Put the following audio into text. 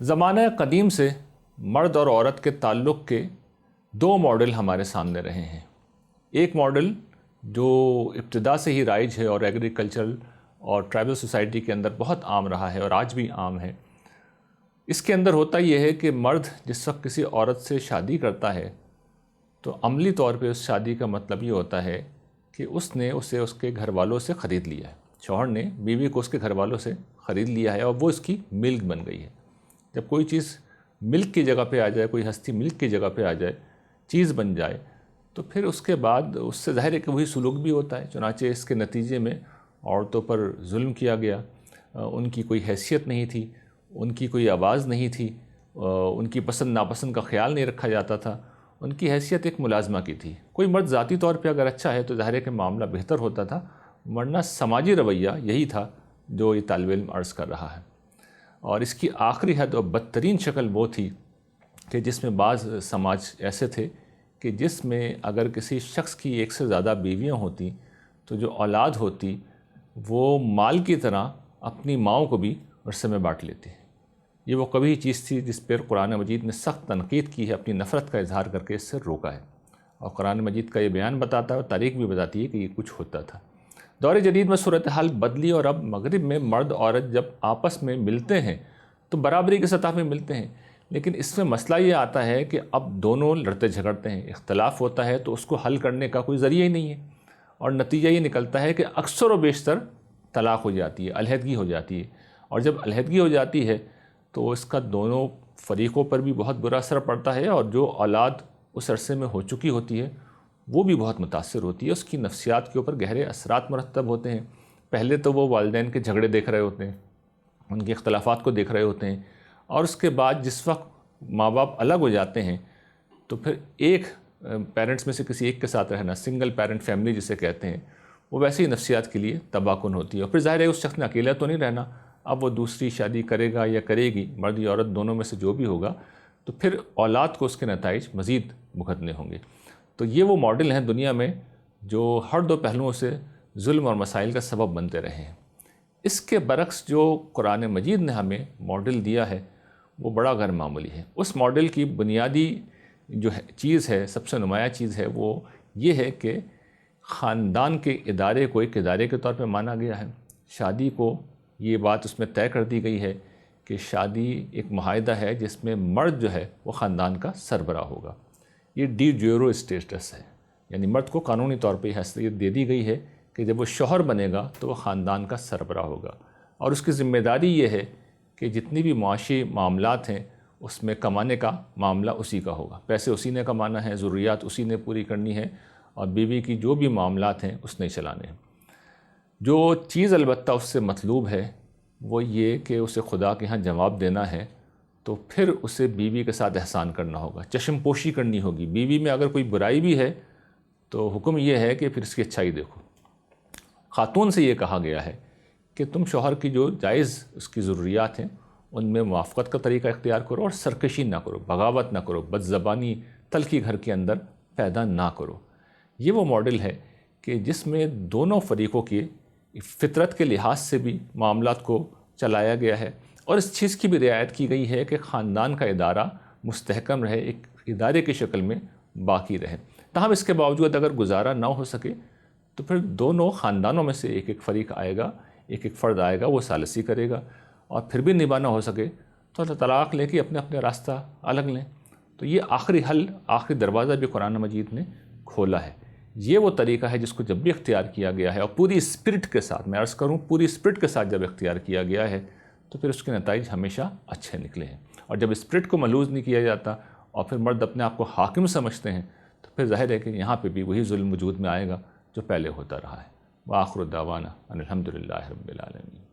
زمانہ قدیم سے مرد اور عورت کے تعلق کے دو ماڈل ہمارے سامنے رہے ہیں۔ ایک ماڈل جو ابتدا سے ہی رائج ہے اور ایگریکلچرل اور ٹرائبل سوسائٹی کے اندر بہت عام رہا ہے اور آج بھی عام ہے۔ اس کے اندر ہوتا یہ ہے کہ مرد جس وقت کسی عورت سے شادی کرتا ہے تو عملی طور پہ اس شادی کا مطلب یہ ہوتا ہے کہ اس نے اسے اس کے گھر والوں سے خرید لیا ہے۔ شوہر نے بیوی کو اس کے گھر والوں سے خرید لیا ہے اور وہ اس کی ملک بن گئی ہے۔ جب کوئی چیز ملک کی جگہ پہ آ جائے، کوئی ہستی ملک کی جگہ پہ آ جائے، چیز بن جائے، تو پھر اس کے بعد اس سے ظاہر ہے کہ وہی سلوک بھی ہوتا ہے۔ چنانچہ اس کے نتیجے میں عورتوں پر ظلم کیا گیا، ان کی کوئی حیثیت نہیں تھی، ان کی کوئی آواز نہیں تھی، ان کی پسند ناپسند کا خیال نہیں رکھا جاتا تھا، ان کی حیثیت ایک ملازمہ کی تھی۔ کوئی مرد ذاتی طور پہ اگر اچھا ہے تو ظاہر ہے کہ معاملہ بہتر ہوتا تھا، ورنہ سماجی رویہ یہی تھا جو یہ طالب علم عرض کر رہا ہے۔ اور اس کی آخری حد اور بدترین شکل وہ تھی کہ جس میں بعض سماج ایسے تھے کہ جس میں اگر کسی شخص کی ایک سے زیادہ بیویاں ہوتی تو جو اولاد ہوتی وہ مال کی طرح اپنی ماؤں کو بھی ورثے میں بانٹ لیتی۔ یہ وہ کبھی چیز تھی جس پر قرآن مجید نے سخت تنقید کی ہے، اپنی نفرت کا اظہار کر کے اس سے روکا ہے۔ اور قرآن مجید کا یہ بیان بتاتا ہے اور تاریخ بھی بتاتی ہے کہ یہ کچھ ہوتا تھا۔ دور جدید میں صورتحال بدلی اور اب مغرب میں مرد عورت جب آپس میں ملتے ہیں تو برابری کی سطح پہ ملتے ہیں، لیکن اس میں مسئلہ یہ آتا ہے کہ اب دونوں لڑتے جھگڑتے ہیں، اختلاف ہوتا ہے تو اس کو حل کرنے کا کوئی ذریعہ ہی نہیں ہے، اور نتیجہ یہ نکلتا ہے کہ اکثر و بیشتر طلاق ہو جاتی ہے، علیحدگی ہو جاتی ہے۔ اور جب علیحدگی ہو جاتی ہے تو اس کا دونوں فریقوں پر بھی بہت برا اثر پڑتا ہے، اور جو اولاد اس عرصے میں ہو چکی ہوتی ہے وہ بھی بہت متاثر ہوتی ہے، اس کی نفسیات کے اوپر گہرے اثرات مرتب ہوتے ہیں۔ پہلے تو وہ والدین کے جھگڑے دیکھ رہے ہوتے ہیں، ان کے اختلافات کو دیکھ رہے ہوتے ہیں، اور اس کے بعد جس وقت ماں باپ الگ ہو جاتے ہیں تو پھر ایک پیرنٹس میں سے کسی ایک کے ساتھ رہنا، سنگل پیرنٹ فیملی جسے کہتے ہیں، وہ ویسے ہی نفسیات کے لیے تباہ کن ہوتی ہے۔ اور پھر ظاہر ہے اس شخص نے اکیلا تو نہیں رہنا، اب وہ دوسری شادی کرے گا یا کرے گی، مرد یا عورت دونوں میں سے جو بھی ہوگا، تو پھر اولاد کو اس کے نتائج مزید بھگتنے ہوں گے۔ تو یہ وہ ماڈل ہیں دنیا میں جو ہر دو پہلوؤں سے ظلم اور مسائل کا سبب بنتے رہے ہیں۔ اس کے برعکس جو قرآن مجید نے ہمیں ماڈل دیا ہے وہ بڑا غیر معمولی ہے۔ اس ماڈل کی بنیادی جو چیز ہے، سب سے نمایاں چیز ہے، وہ یہ ہے کہ خاندان کے ادارے کو ایک ادارے کے طور پہ مانا گیا ہے۔ شادی کو یہ بات اس میں طے کر دی گئی ہے کہ شادی ایک معاہدہ ہے جس میں مرد جو ہے وہ خاندان کا سربراہ ہوگا۔ یہ ڈی جیورو اسٹیٹس ہے، یعنی مرد کو قانونی طور پہ حیثیت دے دی گئی ہے کہ جب وہ شوہر بنے گا تو وہ خاندان کا سربراہ ہوگا، اور اس کی ذمہ داری یہ ہے کہ جتنی بھی معاشی معاملات ہیں اس میں کمانے کا معاملہ اسی کا ہوگا، پیسے اسی نے کمانا ہے، ضروریات اسی نے پوری کرنی ہے، اور بیوی کی جو بھی معاملات ہیں اس نے چلانے ہیں۔ جو چیز البتہ اس سے مطلوب ہے وہ یہ کہ اسے خدا کے ہاں جواب دینا ہے، تو پھر اسے بیوی کے ساتھ احسان کرنا ہوگا، چشم پوشی کرنی ہوگی۔ بیوی میں اگر کوئی برائی بھی ہے تو حکم یہ ہے کہ پھر اس کی اچھائی دیکھو۔ خاتون سے یہ کہا گیا ہے کہ تم شوہر کی جو جائز اس کی ضروریات ہیں ان میں موافقت کا طریقہ اختیار کرو، اور سرکشی نہ کرو، بغاوت نہ کرو، بد زبانی تلخی گھر کے اندر پیدا نہ کرو۔ یہ وہ ماڈل ہے کہ جس میں دونوں فریقوں کی فطرت کے لحاظ سے بھی معاملات کو چلایا گیا ہے، اور اس چیز کی بھی رعایت کی گئی ہے کہ خاندان کا ادارہ مستحکم رہے، ایک ادارے کی شکل میں باقی رہے۔ تاہم اس کے باوجود اگر گزارا نہ ہو سکے تو پھر دونوں خاندانوں میں سے ایک ایک فریق آئے گا، ایک ایک فرد آئے گا، وہ ثالثی کرے گا، اور پھر بھی نبھانا ہو سکے تو طلاق لے کے اپنے اپنے راستہ الگ لیں۔ تو یہ آخری حل، آخری دروازہ بھی قرآن مجید نے کھولا ہے۔ یہ وہ طریقہ ہے جس کو جب بھی اختیار کیا گیا ہے، اور پوری اسپرٹ کے ساتھ، میں عرض کروں پوری اسپرٹ کے ساتھ جب اختیار کیا گیا ہے تو پھر اس کے نتائج ہمیشہ اچھے نکلے ہیں۔ اور جب اسپرٹ کو ملوث نہیں کیا جاتا اور پھر مرد اپنے آپ کو حاکم سمجھتے ہیں تو پھر ظاہر ہے کہ یہاں پہ بھی وہی ظلم وجود میں آئے گا جو پہلے ہوتا رہا ہے۔ وآخر دعوانا ان الحمد للہ رب العالمین۔